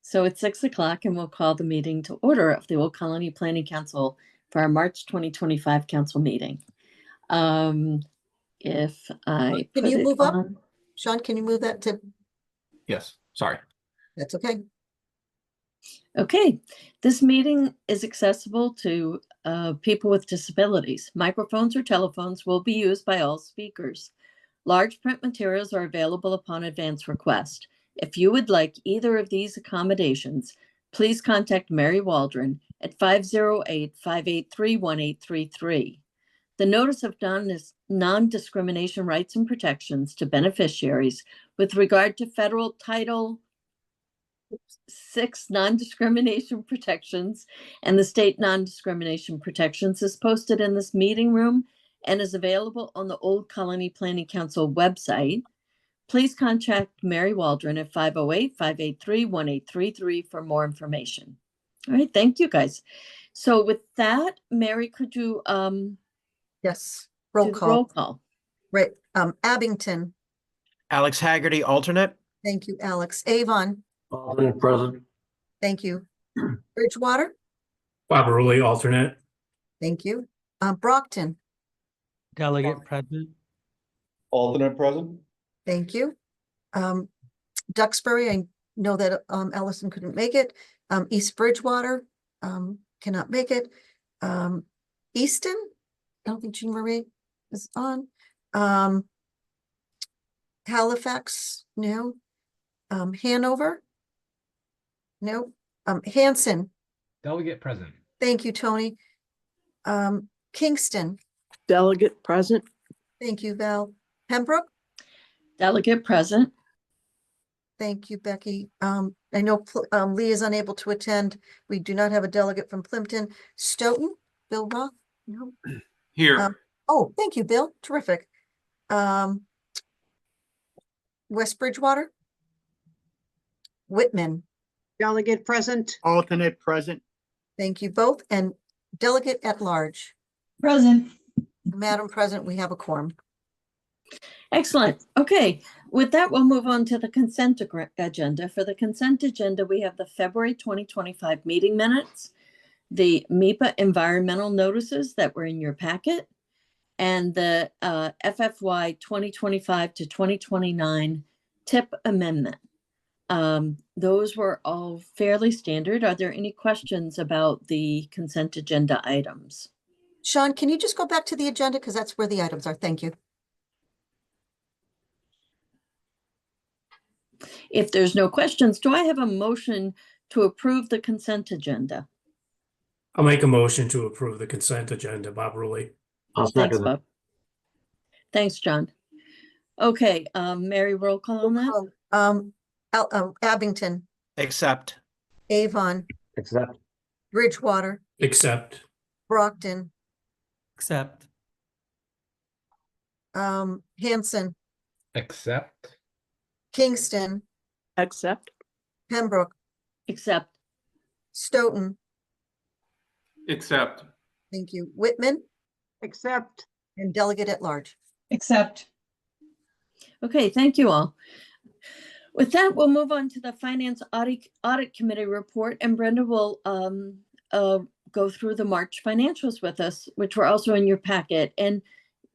So it's 6 o'clock and we'll call the meeting to order of the Old Colony Planning Council for our March 2025 council meeting. If I Can put you it move up? on, Sean, can you move that to, Yes, sorry. that's okay. okay, this meeting is accessible to people with disabilities. Microphones or telephones will be used by all speakers. Large print materials are available upon advance request. If you would like either of these accommodations, please contact Mary Waldron at 508-583-1833. The Notice of Non-Discrimination Rights and Protections to Beneficiaries with regard to federal Title VI non-discrimination protections and the state non-discrimination protections is posted in this meeting room and is available on the Old Colony Planning Council website. Please contact Mary Waldron at 508-583-1833 for more information. All right, thank you guys. So with that, Mary, could you Yes, do roll the call. roll call? Right, Abington. Alex Haggerty, alternate. Thank you, Alex. Avon. Alternate present. Thank you. Bridgewater. Bob Rulli, alternate. Thank you. Brockton. Delegate present. Alternate present. Thank you. Duxbury, I know that Ellison couldn't make it. East Bridgewater cannot make it. Easton, I don't think Jean Marie is on. Halifax, no. Hanover, no. Hanson, Delegate present. thank you, Tony. Kingston, Delegate present. thank you, Val. Pembroke, Delegate present. thank you, Becky. I know Lee is unable to attend. We do not have a delegate from Plimpton. Stoughton, Bill Roth, no. Here. Oh, thank you, Bill. Terrific. West Bridgewater. Whitman, Delegate present. Alternate present. thank you both. And delegate at large. Present. Madam President, we have a quorum. Excellent. Okay, with that, we'll move on to the consent agenda. For the consent agenda, we have the February 2025 meeting minutes, the MEPA environmental notices that were in your packet, and the FFY 2025 to 2029 TIP amendment. Those were all fairly standard. Are there any questions about the consent agenda items? Sean, can you just go back to the agenda? Because that's where the items are. Thank you. If there's no questions, do I have a motion to approve the consent agenda? I'll make a motion to approve the consent agenda. Bob Rulli. I'll Thanks, second it. Bob. Thanks, John. Okay, Mary, roll call on that? Abington, Accept. Avon, Accept. Bridgewater, Accept. Brockton, Accept. Hanson, Accept. Kingston, Accept. Pembroke, Accept. Stoughton, Accept. thank you, Whitman, Accept. and delegate at large. Accept. Okay, thank you all. With that, we'll move on to the Finance Audit Committee report, and Brenda will go through the March financials with us, which were also in your packet. And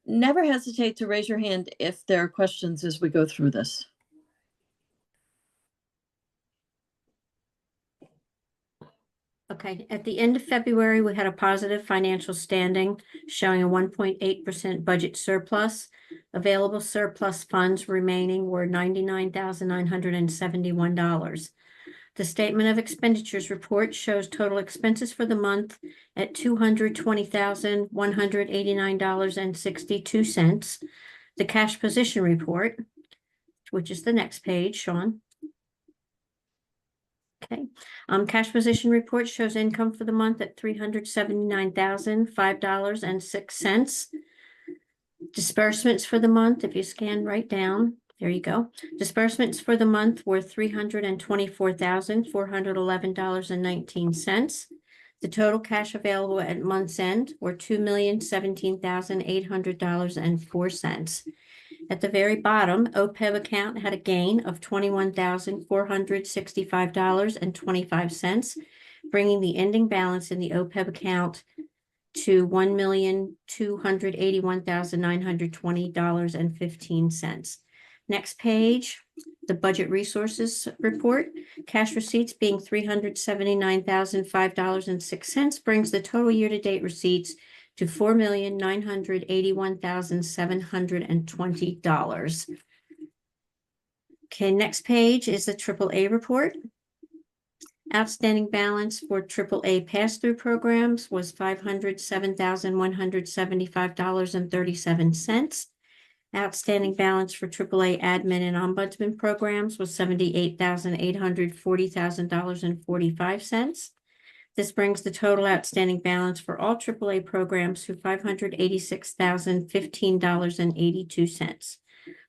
never hesitate to raise your hand if there are questions as we go through this. Okay, at the end of February, we had a positive financial standing showing a 1.8% budget surplus. Available surplus funds remaining were $99,971. The statement of expenditures report shows total expenses for the month at $220,189.62. The cash position report, which is the next page, Sean. Okay, cash position report shows income for the month at $379,005.06. Disbursements for the month, if you scan right down, there you go. Disbursements for the month were $324,411.19. The total cash available at month's end were $2,017,800.04. At the very bottom, OPEB account had a gain of $21,465.25, bringing the ending balance in the OPEB account to $1,281,920.15. Next page, the budget resources report. Cash receipts being $379,005.06 brings the total year-to-date receipts to $4,981,720. Okay, next page is the AAA report. Outstanding balance for AAA pass-through programs was $507,175.37. Outstanding balance for AAA admin and ombudsman programs was $78,840,045. This brings the total outstanding balance for all AAA programs to $586,015.82.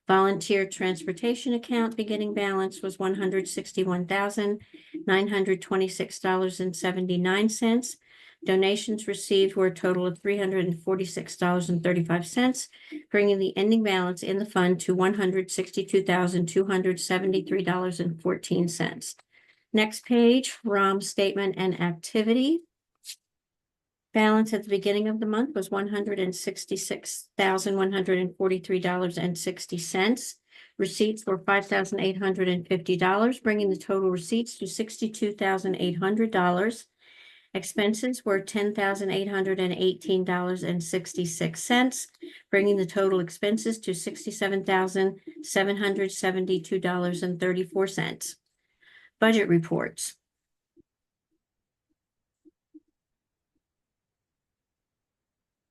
Volunteer transportation account beginning balance was $161,926.79. Donations received were a total of $346.35, bringing the ending balance in the fund to $162,273.14. Next page, ROM statement and activity. Balance at the beginning of the month was $166,143.60. Receipts were $5,850, bringing the total receipts to $62,800. Expenses were $10,818.66, bringing the total expenses to $67,772.34. Budget reports.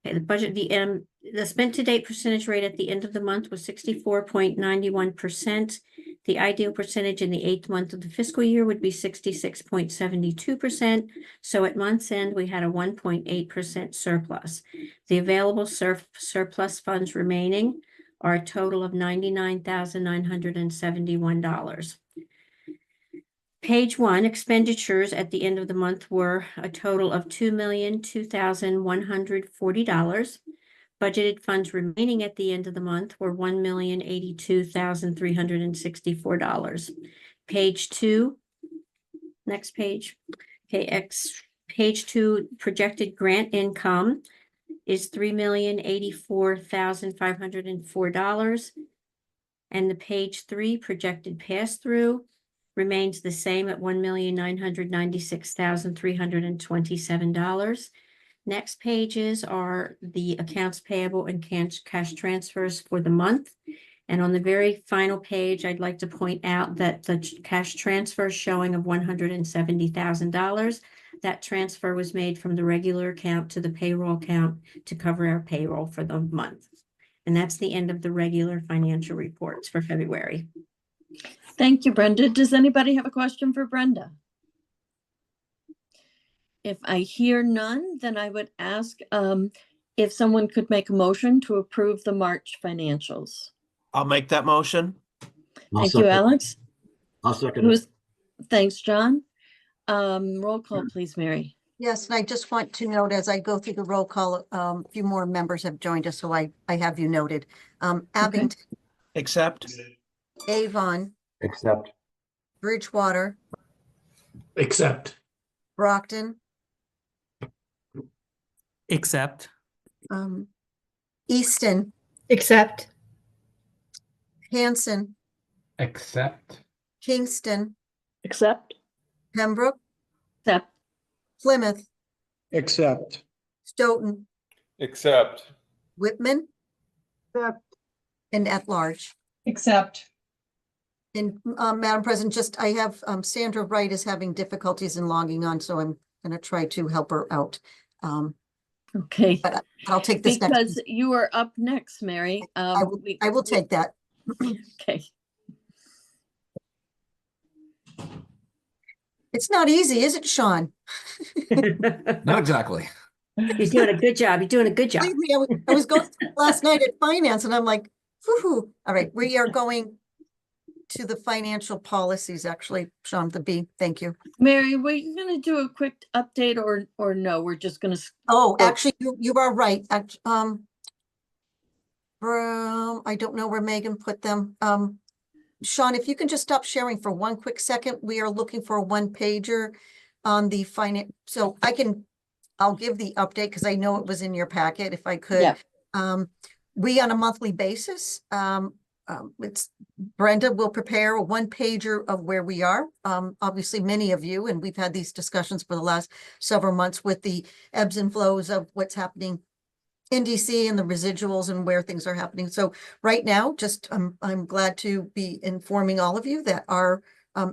Okay, the spent to date percentage rate at the end of the month was 64.91%. The ideal percentage in the 8th month of the fiscal year would be 66.72%. So at month's end, we had a 1.8% surplus. The available surplus funds remaining are a total of $99,971. Page 1, expenditures at the end of the month were a total of $2,002,140. Budgeted funds remaining at the end of the month were $1,082,364. Page 2, next page. Okay, page 2, projected grant income is $3,084,504. And the page 3, projected pass-through remains the same at $1,996,327. Next pages are the accounts payable and cash transfers for the month. And on the very final page, I'd like to point out that the cash transfer showing of $170,000, that transfer was made from the regular account to the payroll account to cover our payroll for the month. And that's the end of the regular financial reports for February. Thank you, Brenda. Does anybody have a question for Brenda? If I hear none, then I would ask if someone could make a motion to approve the March financials. I'll make that motion. Thank you, Alex. I'll second it. Thanks, John. Roll call, please, Mary. Yes, and I just want to note as I go through the roll call, a few more members have joined us, so I have you noted. Abington, Accept. Avon, Accept. Bridgewater, Accept. Brockton, Accept. Easton, Accept. Hanson, Accept. Kingston, Accept. Pembroke, Accept. Plymouth, Accept. Stoughton, Accept. Whitman, Accept. and at large. Accept. And Madam President, I have Sandra Wright is having difficulties in logging on, so I'm going to try to help her out. Okay. But I'll take this Because next. you are up next, Mary. I will take that. Okay. It's not easy, is it, Sean? Not exactly. You're doing a good job. You're doing a good job. Believe me, I was going through last night at finance and I'm like, whoo-hoo. All right, we are going to the financial policies, actually, Sean, the B, thank you. Mary, were you going to do a quick update or no? We're just going to. Oh, actually, you are right. I don't know where Megan put them. Sean, if you can just stop sharing for one quick second, we are looking for a one pager on the finance. So I'll give the update because I know it was in your packet if I could. Yeah. We on a monthly basis, it's Brenda will prepare a one pager of where we are. Obviously many of you, and we've had these discussions for the last several months with the ebbs and flows of what's happening in DC and the residuals and where things are happening. So right now, just I'm glad to be informing all of you that our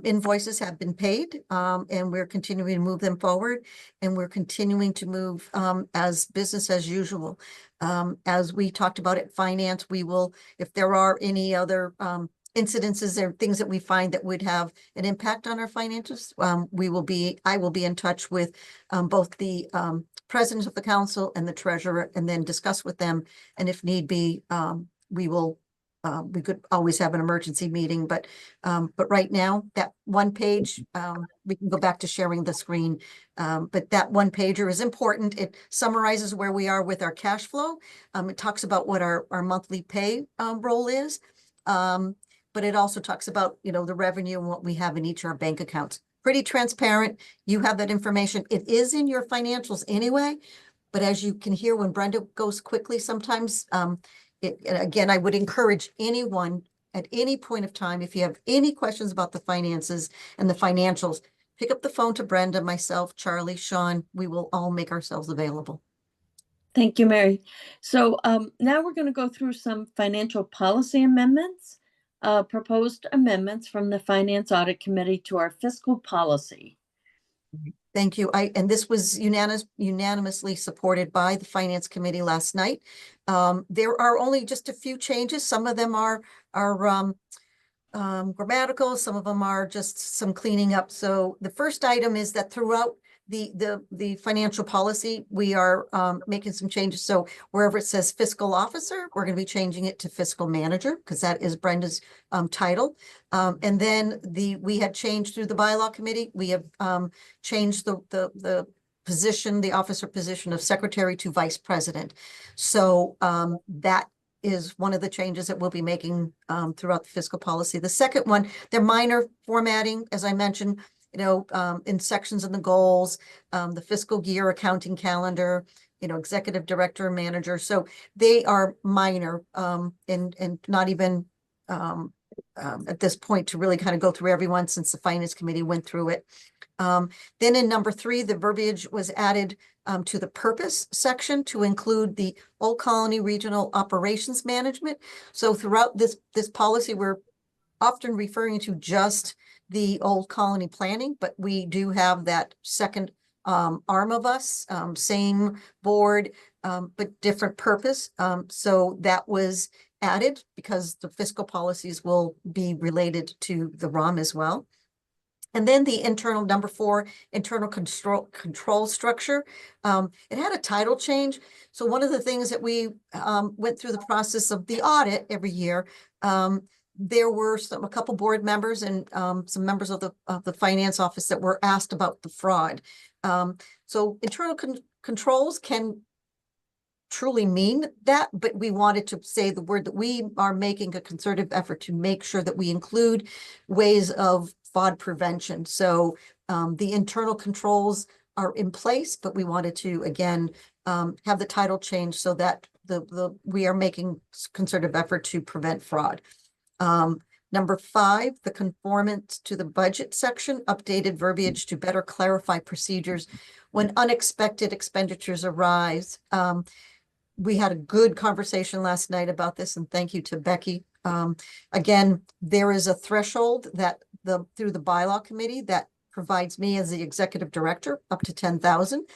invoices have been paid, and we're continuing to move them forward, and we're continuing to move as business as usual. As we talked about at finance, we will, if there are any other incidences or things that we find that would have an impact on our finances, I will be in touch with both the president of the council and the treasurer, and then discuss with them. And if need be, we could always have an emergency meeting, but right now that one page, we can go back to sharing the screen. But that one pager is important. It summarizes where we are with our cash flow. It talks about what our monthly pay role is. But it also talks about, the revenue and what we have in each of our bank accounts. Pretty transparent. You have that information. It is in your financials anyway, but as you can hear when Brenda goes quickly sometimes, and again, I would encourage anyone at any point of time, if you have any questions about the finances and the financials, pick up the phone to Brenda, myself, Charlie, Sean. We will all make ourselves available. Thank you, Mary. So now we're going to go through some financial policy amendments, proposed amendments from the Finance Audit Committee to our fiscal policy. Thank you. And this was unanimously supported by the Finance Committee last night. There are only just a few changes. Some of them are grammatical. Some of them are just some cleaning up. So the first item is that throughout the financial policy, we are making some changes. So wherever it says fiscal officer, we're going to be changing it to fiscal manager, because that is Brenda's title. And then we had changed through the bylaw committee. We have changed the position, the officer position of secretary to vice president. So that is one of the changes that we'll be making throughout the fiscal policy. The second one, they're minor formatting, as I mentioned, in sections in the goals, the fiscal year accounting calendar, executive director, manager. So they are minor and not even at this point to really kind of go through everyone, since the Finance Committee went through it. Then in number 3, the verbiage was added to the purpose section to include the Old Colony Regional Operations Management. So throughout this policy, we're often referring to just the Old Colony planning, but we do have that second arm of us, same board, but different purpose. So that was added because the fiscal policies will be related to the ROM as well. And then the internal, number 4, internal control structure. It had a title change. So one of the things that we went through the process of the audit every year, there were a couple board members and some members of the finance office that were asked about the fraud. So internal controls can truly mean that, but we wanted to say the word that we are making a concerted effort to make sure that we include ways of fraud prevention. So the internal controls are in place, but we wanted to, again, have the title change so that we are making concerted effort to prevent fraud. Number 5, the conformance to the budget section, updated verbiage to better clarify procedures when unexpected expenditures arise. We had a good conversation last night about this, and thank you to Becky. Again, there is a threshold that through the bylaw committee that provides me as the executive director up to 10,000.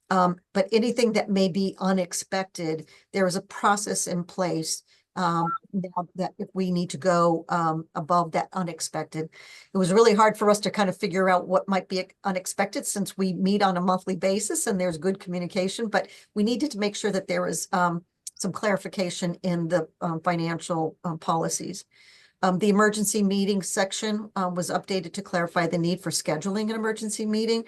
But anything that may be unexpected, there is a process in place now that if we need to go above that unexpected. It was really hard for us to kind of figure out what might be unexpected, since we meet on a monthly basis and there's good communication, but we needed to make sure that there was some clarification in the financial policies. The emergency meeting section was updated to clarify the need for scheduling an emergency meeting.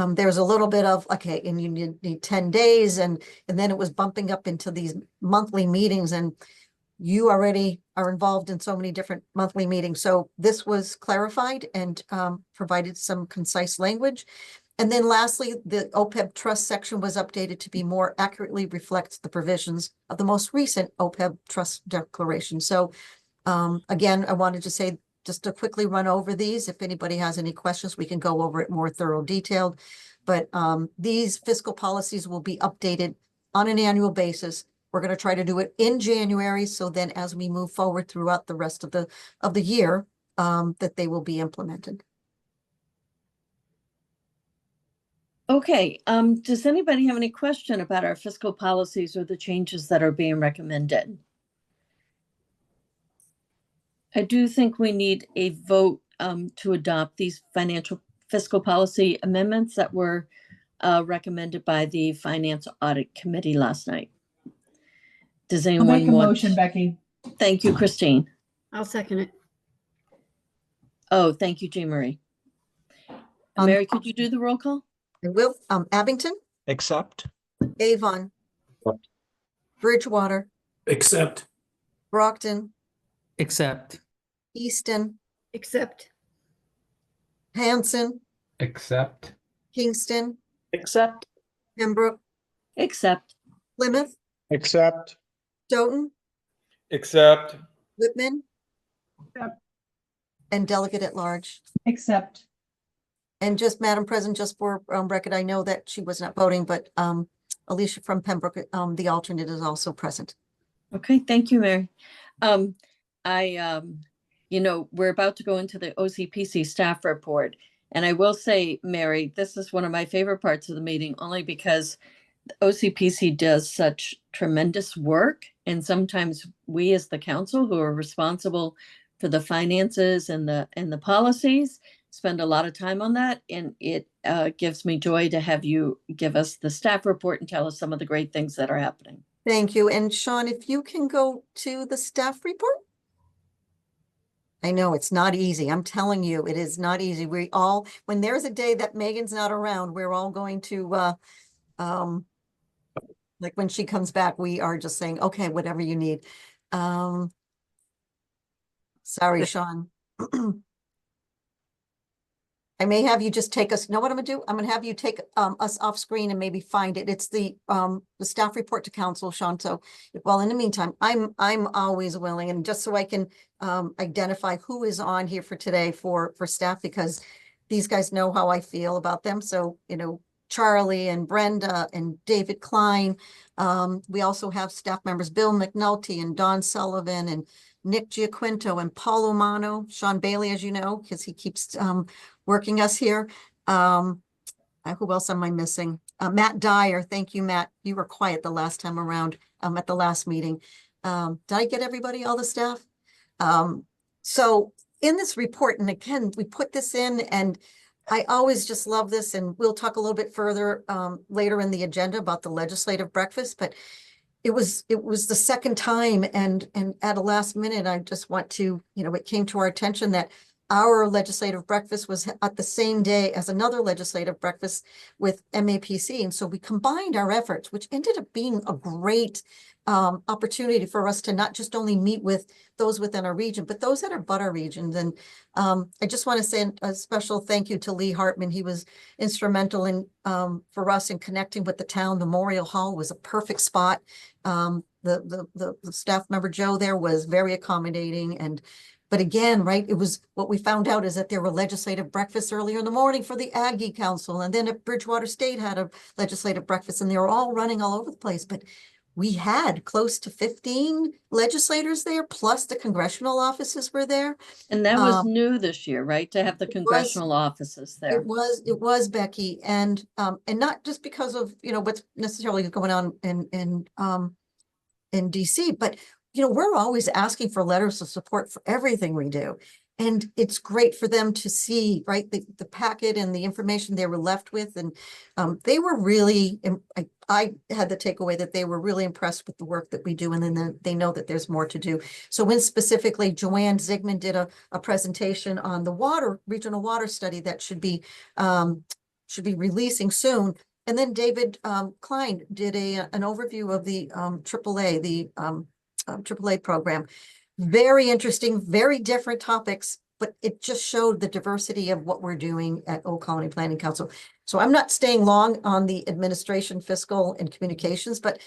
There's a little bit of, okay, and you need 10 days, and then it was bumping up into these monthly meetings, and you already are involved in so many different monthly meetings. So this was clarified and provided some concise language. And then lastly, the OPEB trust section was updated to be more accurately reflect the provisions of the most recent OPEB trust declaration. So again, I wanted to say just to quickly run over these. If anybody has any questions, we can go over it more thorough detailed. But these fiscal policies will be updated on an annual basis. We're going to try to do it in January. So then as we move forward throughout the rest of the year, that they will be implemented. Okay, does anybody have any question about our fiscal policies or the changes that are being recommended? I do think we need a vote to adopt these financial fiscal policy amendments that were recommended by the Finance Audit Committee last night. Does I'll anyone make a want? motion, Becky. Thank you, Christine. I'll second it. Oh, thank you, Jean Marie. Mary, could you do the roll call? I will, Abington, Accept. Avon, Accept. Bridgewater, Accept. Brockton, Accept. Easton, Accept. Hanson, Accept. Kingston, Accept. Pembroke, Accept. Plymouth, Accept. Stoughton, Accept. Whitman, Accept. and Delegate at Large. Accept. And just, Madam President, just for record, I know that she was not voting, but Alicia from Pembroke, the alternate, is also present. Okay, thank you, Mary. We're about to go into the OCPC staff report. And I will say, Mary, this is one of my favorite parts of the meeting, only because OCPC does such tremendous work. And sometimes we as the council who are responsible for the finances and the policies spend a lot of time on that. And it gives me joy to have you give us the staff report and tell us some of the great things that are happening. Thank you. And Sean, if you can go to the staff report. I know it's not easy. I'm telling you, it is not easy. We all, when there's a day that Megan's not around, we're all going to, like when she comes back, we are just saying, okay, whatever you need. Sorry, Sean. I may have you just take us, know what I'm gonna do? I'm gonna have you take us off screen and maybe find it. It's the staff report to council, Sean. So, well, in the meantime, I'm always willing, and just so I can identify who is on here for today for staff, because these guys know how I feel about them. So, Charlie and Brenda and David Klein. We also have staff members, Bill McNulty and Don Sullivan and Nick Giaquinto and Paul Umano, Sean Bailey, as you know, because he keeps working us here. Who else am I missing? Matt Dyer. Thank you, Matt. You were quiet the last time around at the last meeting. Did I get everybody, all the staff? So in this report, and again, we put this in, and I always just love this, and we'll talk a little bit further later in the agenda about the legislative breakfast, but it was the second time, and at a last minute, I just want to, it came to our attention that our legislative breakfast was at the same day as another legislative breakfast with MAPC. And so we combined our efforts, which ended up being a great opportunity for us to not just only meet with those within our region, but those that are but our regions. And I just want to say a special thank you to Lee Hartman. He was instrumental in for us in connecting with the town. Memorial Hall was a perfect spot. The staff member Joe there was very accommodating, but again, right, it was what we found out is that there were legislative breakfasts earlier in the morning for the Aggie Council, and then at Bridgewater State had a legislative breakfast, and they were all running all over the place. But we had close to 15 legislators there, plus the congressional offices were there. And that was new this year, right? To have the congressional offices there. It was Becky, and not just because of what's necessarily going on in DC, but we're always asking for letters of support for everything we do. And it's great for them to see, right, the packet and the information they were left with. And they were really, I had the takeaway that they were really impressed with the work that we do. And then they know that there's more to do. So when specifically Joanne Zigman did a presentation on the regional water study that should be releasing soon. And then David Klein did an overview of the AAA, the AAA program. Very interesting, very different topics, but it just showed the diversity of what we're doing at Old Colony Planning Council. So I'm not staying long on the administration, fiscal, and communications, but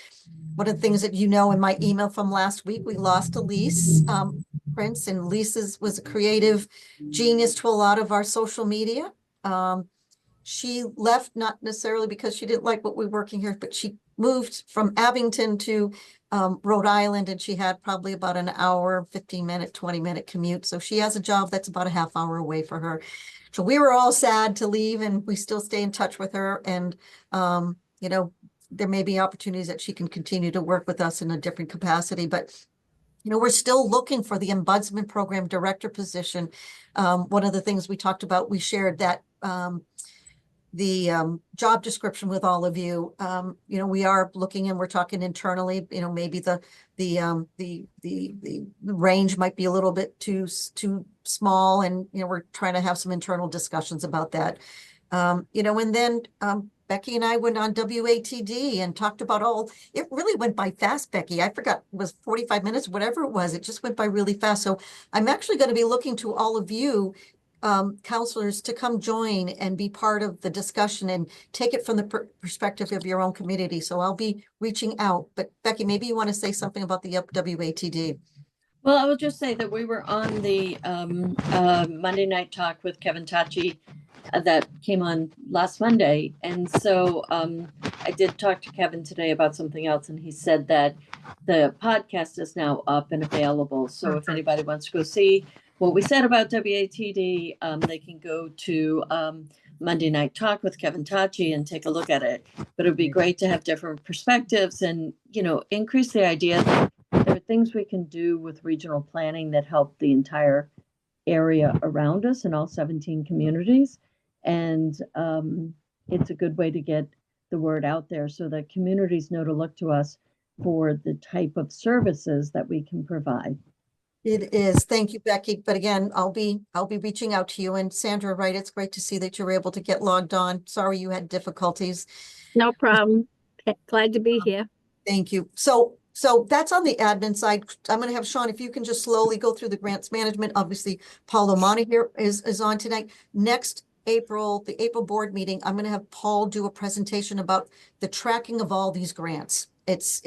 one of the things that you know in my email from last week, we lost Elise Prince, and Lisa's was a creative genius to a lot of our social media. She left not necessarily because she didn't like what we were working here, but she moved from Abington to Rhode Island, and she had probably about an hour, 15-minute, 20-minute commute. So she has a job that's about a half hour away for her. So we were all sad to leave, and we still stay in touch with her. And, you know, there may be opportunities that she can continue to work with us in a different capacity, but you know, we're still looking for the Ombudsman Program Director position. One of the things we talked about, we shared that the job description with all of you. You know, we are looking and we're talking internally. You know, maybe the range might be a little bit too small, and you know, we're trying to have some internal discussions about that. You know, and then Becky and I went on WATD and talked about it really went by fast, Becky. I forgot, it was 45 minutes, whatever it was. It just went by really fast. So I'm actually going to be looking to all of you counselors to come join and be part of the discussion and take it from the perspective of your own community. So I'll be reaching out, but Becky, maybe you want to say something about the WATD. Well, I will just say that we were on the Monday Night Talk with Kevin Tachi that came on last Monday. And so I did talk to Kevin today about something else, and he said that the podcast is now up and available. So if anybody wants to go see what we said about WATD, they can go to Monday Night Talk with Kevin Tachi and take a look at it. But it would be great to have different perspectives and, you know, increase the idea that there are things we can do with regional planning that help the entire area around us in all 17 communities. And it's a good way to get the word out there so that communities know to look to us for the type of services that we can provide. It is. Thank you, Becky. But again, I'll be reaching out to you. And Sandra, right, it's great to see that you're able to get logged on. Sorry you had difficulties. No problem. Glad to be here. Thank you. So that's on the admin side. I'm going to have Sean, if you can just slowly go through the grants management. Obviously, Paul Omani here is on tonight. Next April, the April board meeting, I'm going to have Paul do a presentation about the tracking of all these grants. It's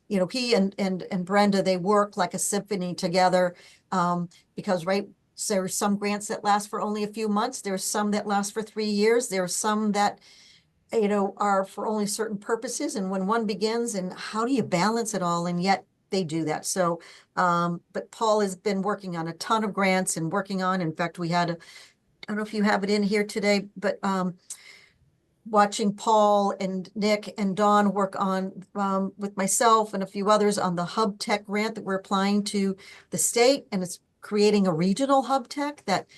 you know, he and Brenda, they work like a symphony together, because right, so there's some grants that last for only a few months. There's some that last for 3 years. There's some that, you know, are for only certain purposes. And when one begins, and how do you balance it all? And yet they do that. So, but Paul has been working on a ton of grants and working on, in fact, we had I don't know if you have it in here today, but watching Paul and Nick and Dawn work on with myself and a few others on the Hub Tech grant that we're applying to the state, and it's creating a regional Hub Tech that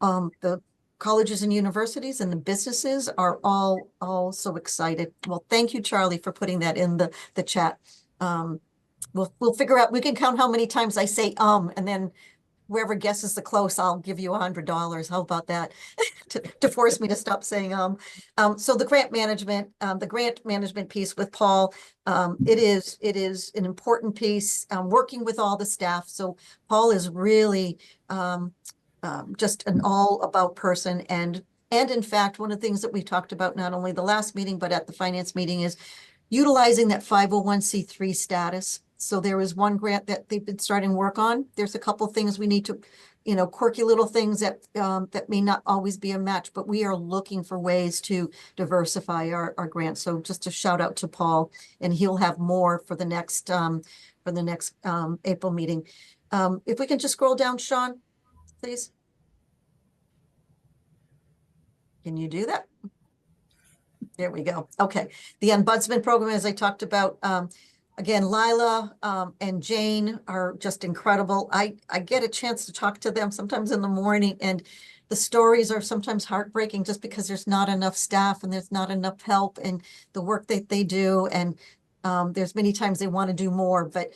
the colleges and universities and the businesses are all so excited. Well, thank you, Charlie, for putting that in the chat. We'll figure out, we can count how many times I say and then whoever guesses the close, I'll give you $100. How about that? to force me to stop saying so the grant management piece with Paul, it is an important piece, working with all the staff. So Paul is really just an all about person, and in fact, one of the things that we talked about not only the last meeting but at the finance meeting is utilizing that 501c3 status. So there is one grant that they've been starting work on. There's a couple things we need to, you know, quirky little things that that may not always be a match, but we are looking for ways to diversify our grants. So just a shout out to Paul, and he'll have more for the next April meeting. If we can just scroll down, Sean, please. Can you do that? There we go. Okay. The Ombudsman program, as I talked about, again, Lila and Jane are just incredible. I get a chance to talk to them sometimes in the morning, and the stories are sometimes heartbreaking just because there's not enough staff and there's not enough help and the work that they do. And there's many times they want to do more, but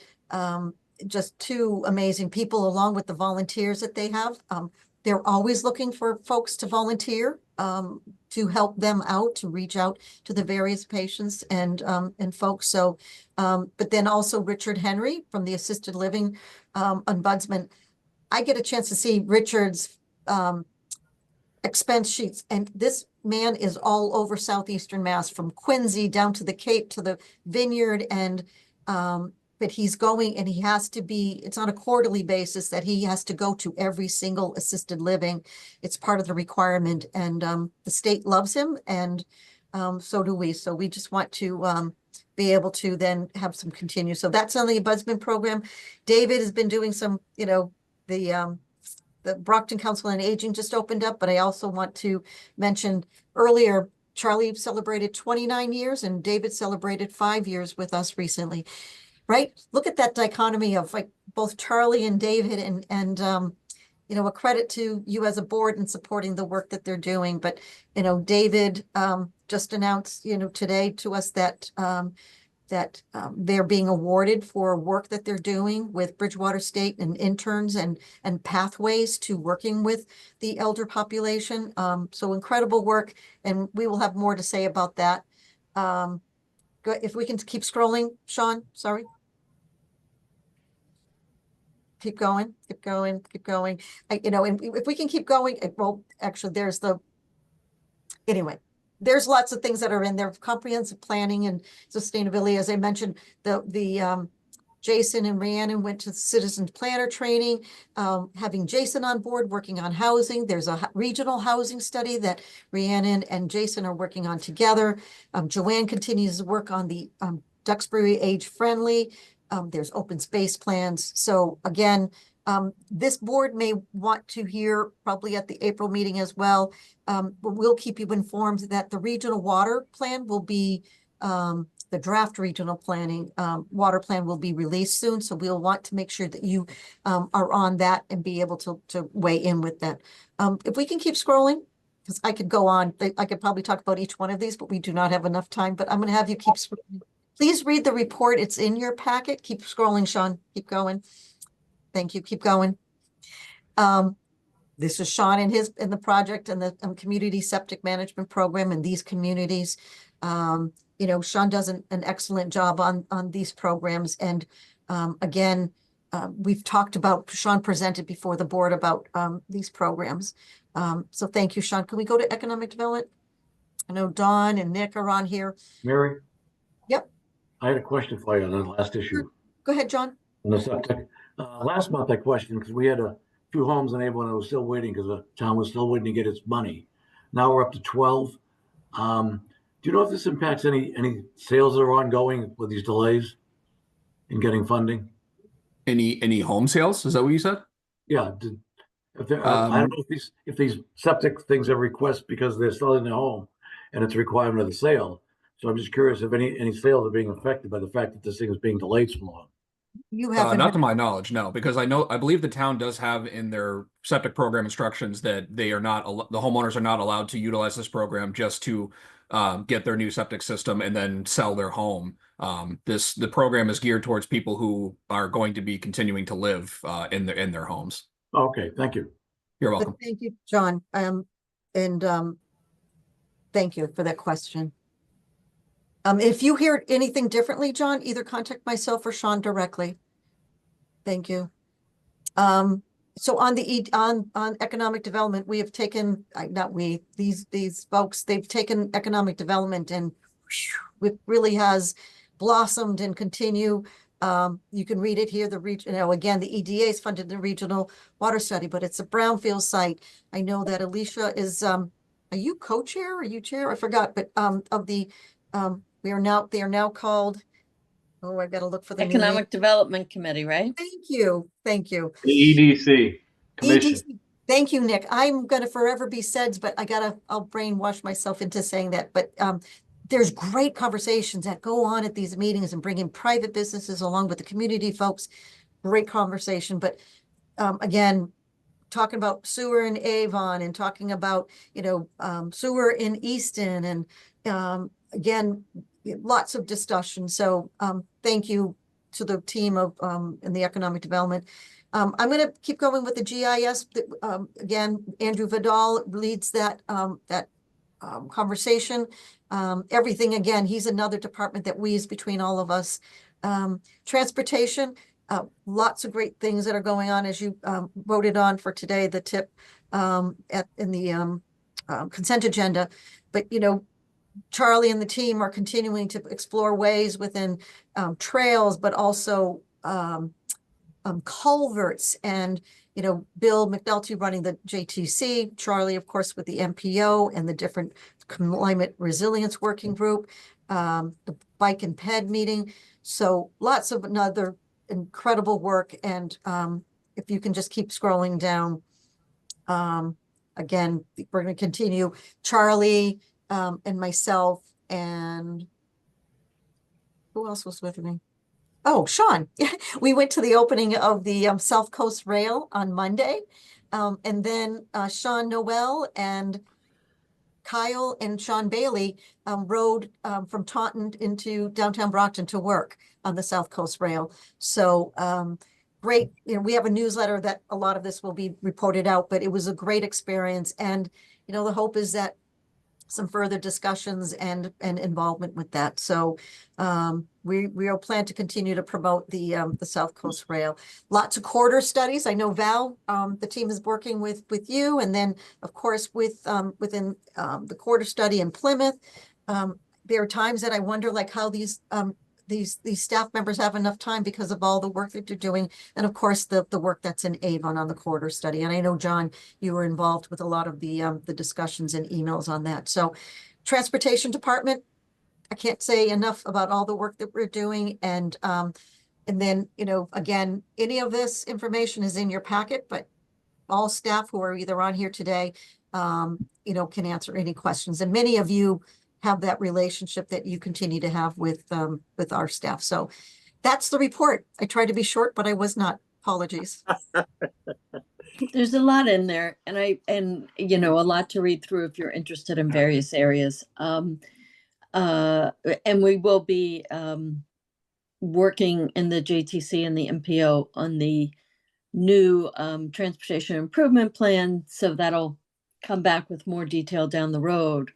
just two amazing people along with the volunteers that they have. They're always looking for folks to volunteer. to help them out, to reach out to the various patients and folks. So, but then also Richard Henry from the Assisted Living Ombudsman. I get a chance to see Richard's expense sheets, and this man is all over Southeastern Mass, from Quincy down to the Cape to the Vineyard, and but he's going, and he has to be, it's on a quarterly basis that he has to go to every single assisted living. It's part of the requirement, and the state loves him, and so do we. So we just want to be able to then have some continue. So that's on the Ombudsman program. David has been doing some, you know, the Brockton Council on Aging just opened up, but I also want to mention earlier, Charlie celebrated 29 years and David celebrated 5 years with us recently, right? Look at that dichotomy of like both Charlie and David, and you know, a credit to you as a board in supporting the work that they're doing. But, you know, David just announced, you know, today to us that they're being awarded for work that they're doing with Bridgewater State and interns and pathways to working with the elder population. So incredible work, and we will have more to say about that. If we can keep scrolling, Sean, sorry. Keep going, keep going, keep going. You know, and if we can keep going, well, actually, anyway. There's lots of things that are in there, comprehensive planning and sustainability. As I mentioned, Jason and Rhiannon went to citizens planner training, having Jason on board working on housing. There's a regional housing study that Rhiannon and Jason are working on together. Joanne continues to work on the Duxbury age friendly. There's open space plans. So again, this board may want to hear probably at the April meeting as well. But we'll keep you informed that the regional water plan will be, the draft regional planning water plan will be released soon. So we'll want to make sure that you are on that and be able to weigh in with that. If we can keep scrolling, because I could go on, I could probably talk about each one of these, but we do not have enough time. But I'm going to have you keep scrolling. Please read the report. It's in your packet. Keep scrolling, Sean. Keep going. Thank you. Keep going. This is Sean in the project and the community septic management program in these communities. You know, Sean does an excellent job on these programs. And again, we've talked about, Sean presented before the board about these programs. So thank you, Sean. Can we go to economic development? I know Dawn and Nick are on here. Mary? Yep. I had a question for you on the last issue. Go ahead, John. On the septic. Last month I questioned because we had a few homes in Avon and I was still waiting because the town was still waiting to get its money. Now we're up to 12. Do you know if this impacts any sales that are ongoing with these delays in getting funding? Any home sales? Is that what you said? Yeah. I don't know if these septic things are requests because they're selling their home and it's a requirement of the sale. So I'm just curious if any sales are being affected by the fact that this thing is being delayed so long. You have Not to my knowledge, no, because I believe the town does have in their septic program instructions that they are not, the homeowners are not allowed to utilize this program just to get their new septic system and then sell their home. The program is geared towards people who are going to be continuing to live in their homes. Okay, thank you. You're welcome. Thank you, John. Thank you for that question. If you hear anything differently, John, either contact myself or Sean directly. Thank you. So on on economic development, we have taken, these folks, they've taken economic development and it really has blossomed and continue. You can read it here, again, the EDA is funded the regional water study, but it's a brownfield site. I know that Alicia is, are you co-chair? Are you chair? I forgot, but of the, they are now called, oh, I've got to look for the Economic Development Committee, right? Thank you. Thank you. The EDC Commission. EDC. Thank you, Nick. I'm going to forever be SEDS, but I'll brainwash myself into saying that. But there's great conversations that go on at these meetings and bring in private businesses along with the community folks. Great conversation. But again, talking about sewer in Avon and talking about, sewer in Easton and again, lots of discussion. So thank you to the team of, in the economic development. I'm gonna keep going with the GIS. Again, Andrew Vidal leads that, conversation. Everything, again, he's another department that weaves between all of us. Transportation, lots of great things that are going on as you voted on for today, the tip in the consent agenda. But, you know, Charlie and the team are continuing to explore ways within trails, but also culverts, and, you know, Bill McNulty running the JTC, Charlie, of course, with the MPO and the different climate resilience working group, the bike and ped meeting. So lots of another incredible work. And if you can just keep scrolling down, again, we're going to continue. Charlie and myself, and who else was with me? Oh, Sean. We went to the opening of the South Coast Rail on Monday. And then Sean Noel and Kyle and Sean Bailey rode from Taunton into downtown Brockton to work on the South Coast Rail. So great. You know, we have a newsletter that a lot of this will be reported out, but it was a great experience. And, you know, the hope is that some further discussions and involvement with that. So we'll plan to continue to promote the South Coast Rail. Lots of corridor studies. I know Val, the team is working with you, and then of course with within the corridor study in Plymouth. There are times that I wonder like how these staff members have enough time because of all the work that they're doing. And of course, the work that's in Avon on the corridor study. And I know, John, you were involved with a lot of the discussions and emails on that. So Transportation Department, I can't say enough about all the work that we're doing. And then, you know, again, any of this information is in your packet, but all staff who are either on here today, you know, can answer any questions. And many of you have that relationship that you continue to have with our staff. So that's the report. I tried to be short, but I was not. Apologies. There's a lot in there, and you know, a lot to read through if you're interested in various areas. And we will be working in the JTC and the MPO on the new transportation improvement plan. So that'll come back with more detail down the road.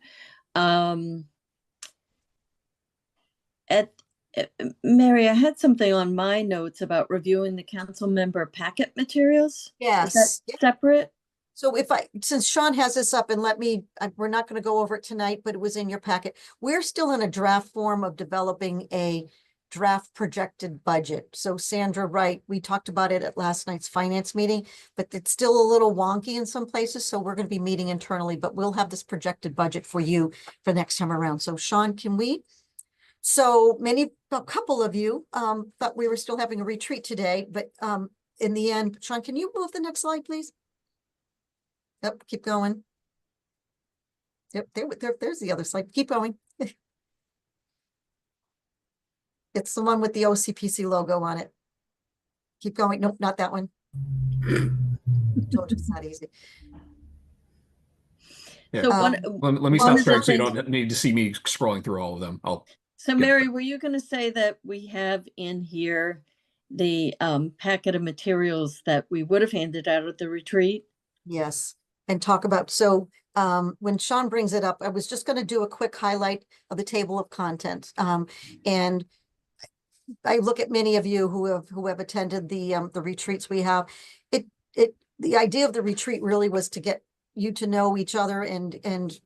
Mary, I had something on my notes about reviewing the council member packet materials. Yes. Is that separate? So since Sean has this up, and we're not going to go over it tonight, but it was in your packet. We're still in a draft form of developing a draft projected budget. So Sandra, right, we talked about it at last night's finance meeting, but it's still a little wonky in some places. So we're going to be meeting internally, but we'll have this projected budget for you for next time around. So Sean, can we? So a couple of you thought we were still having a retreat today, but in the end, Sean, can you move the next slide, please? Yep, keep going. Yep, there's the other slide. Keep going. It's the one with the OCPC logo on it. Keep going. Nope, not that one. Told you it's not easy. Yeah. So Let me stop sharing so you don't need to see me scrolling through all of them. So Mary, were you going to say that we have in here the packet of materials that we would have handed out at the retreat? Yes, and talk about, so when Sean brings it up, I was just going to do a quick highlight of the table of contents. And I look at many of you who have attended the retreats we have. The idea of the retreat really was to get you to know each other and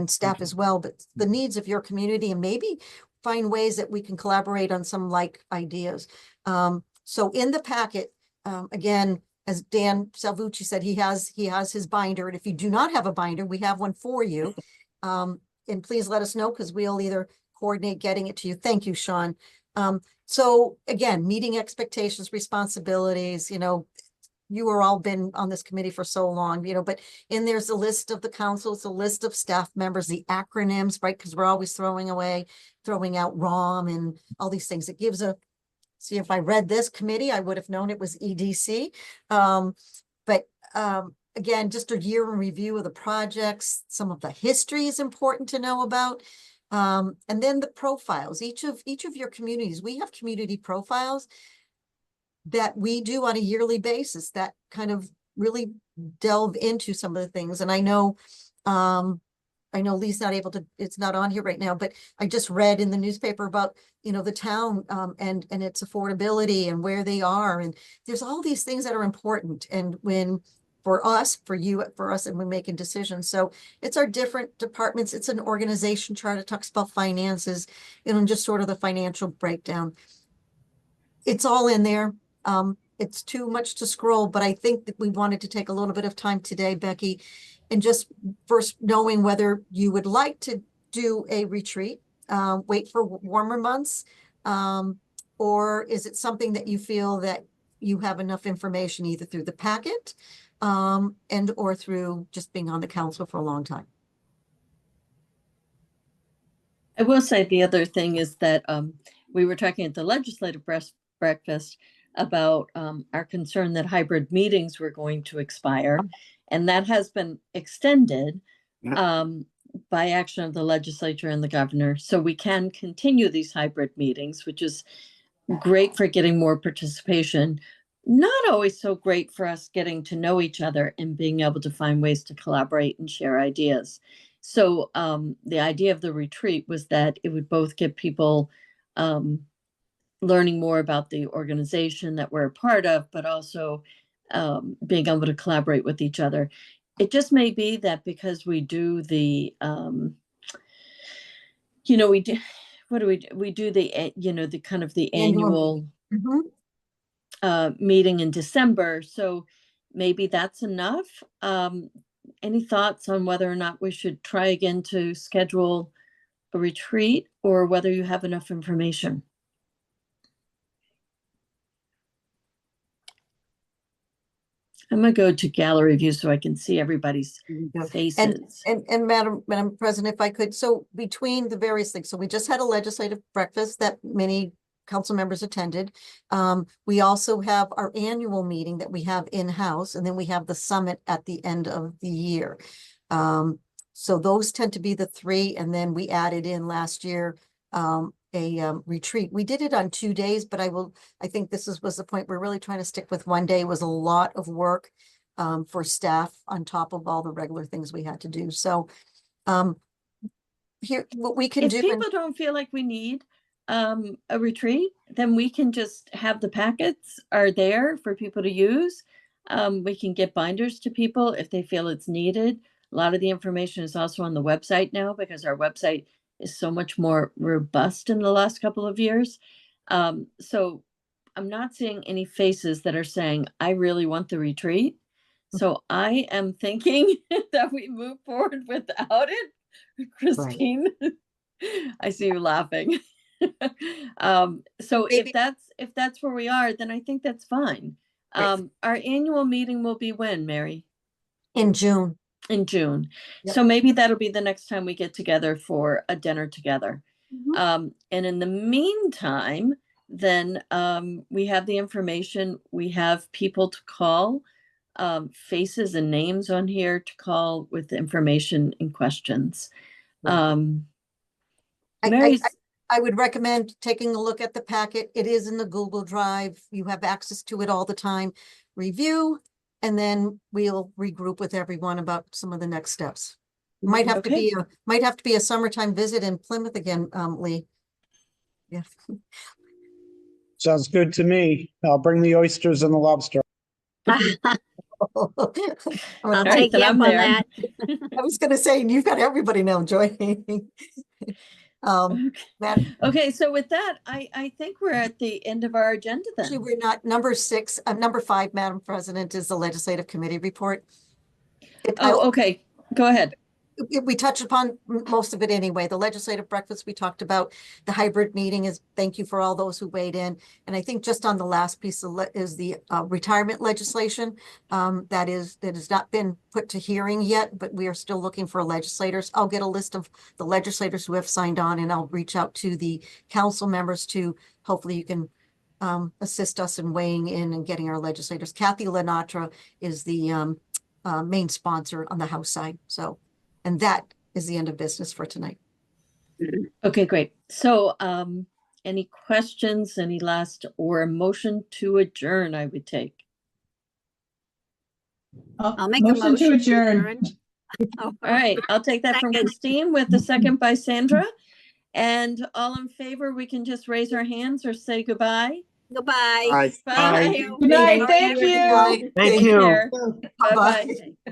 staff as well, but the needs of your community, and maybe find ways that we can collaborate on some like ideas. So in the packet, again, as Dan Salvucci said, he has his binder. And if you do not have a binder, we have one for you. And please let us know, because we'll either coordinate getting it to you. Thank you, Sean. So again, meeting expectations, responsibilities, you know, you are all been on this committee for so long, you know, but there's a list of the councils, a list of staff members, the acronyms, right? Because we're always throwing out ROM and all these things. It gives see, if I read this committee, I would have known it was EDC. But again, just a year in review of the projects. Some of the history is important to know about. And then the profiles, each of your communities, we have community profiles that we do on a yearly basis that kind of really delve into some of the things. And I know Lee's not able to, it's not on here right now, but I just read in the newspaper about, the town and its affordability and where they are. And there's all these things that are important. And for us, and we're making decisions. So it's our different departments. It's an organization chart. It talks about finances, and just sort of the financial breakdown. It's all in there. It's too much to scroll, but I think that we wanted to take a little bit of time today, Becky, and just first knowing whether you would like to do a retreat, wait for warmer months, or is it something that you feel that you have enough information either through the packet and or through just being on the council for a long time? I will say the other thing is that we were talking at the legislative breakfast about our concern that hybrid meetings were going to expire, and that has been extended by action of the legislature and the governor. So we can continue these hybrid meetings, which is great for getting more participation. Not always so great for us getting to know each other and being able to find ways to collaborate and share ideas. So the idea of the retreat was that it would both give people learning more about the organization that we're a part of, but also being able to collaborate with each other. It just may be that because we do the, we do, what do we do? We do the, the kind of the annual meeting in December. So maybe that's enough. Any thoughts on whether or not we should try again to schedule a retreat, or whether you have enough information? I'm gonna go to gallery view so I can see everybody's faces. And Madam President, if I could, so between the various things, so we just had a legislative breakfast that many council members attended. We also have our annual meeting that we have in-house, and then we have the summit at the end of the year. So those tend to be the three, and then we added in last year a retreat. We did it on 2 days, but I think this was the point. We're really trying to stick with 1 day. It was a lot of work for staff on top of all the regular things we had to do. So here, what we can If do. people don't feel like we need a retreat, then we can just have the packets are there for people to use. We can get binders to people if they feel it's needed. A lot of the information is also on the website now, because our website is so much more robust in the last couple of years. So I'm not seeing any faces that are saying, I really want the retreat. So I am thinking that we move forward without it. Christine, I see you laughing. So Maybe. if that's where we are, then I think that's fine. Our annual meeting will be when, Mary? In June. In June. Yep. So maybe that'll be the next time we get together for a dinner together. And in the meantime, then we have the information. We have people to call, faces and names on here to call with information and questions. Mary's. I would recommend taking a look at the packet. It is in the Google Drive. You have access to it all the time. Review, and then we'll regroup with everyone about some of the next steps. Might have to be a summertime visit in Plymouth again, Lee. Yeah. Sounds good to me. I'll bring the oysters and the lobster. I'll right, take then you up I'm on there. that. I was gonna say, and you've got everybody now joining. Matt, Okay, so with that, I think we're at the end of our agenda actually, then. we're not, number 5, Madam President, is the legislative committee report. Oh, okay, go ahead. We touched upon most of it anyway. The legislative breakfast, we talked about the hybrid meeting is, thank you for all those who weighed in. And I think just on the last piece is the retirement legislation that has not been put to hearing yet, but we are still looking for legislators. I'll get a list of the legislators who have signed on, and I'll reach out to the council members to, hopefully you can assist us in weighing in and getting our legislators. Kathy Lenatra is the main sponsor on the House side. So, and that is the end of business for tonight. Okay, great. So, any questions, any last or a motion to adjourn, I would take? I'll make a motion to adjourn. All right, I'll take that from Second. Christine with the second by Sandra. And all in favor, we can just raise our hands or say goodbye. Goodbye. Aye. Bye. Good night, Thank thank you. you. Thank Take you. care. Bye-bye. Bye-bye.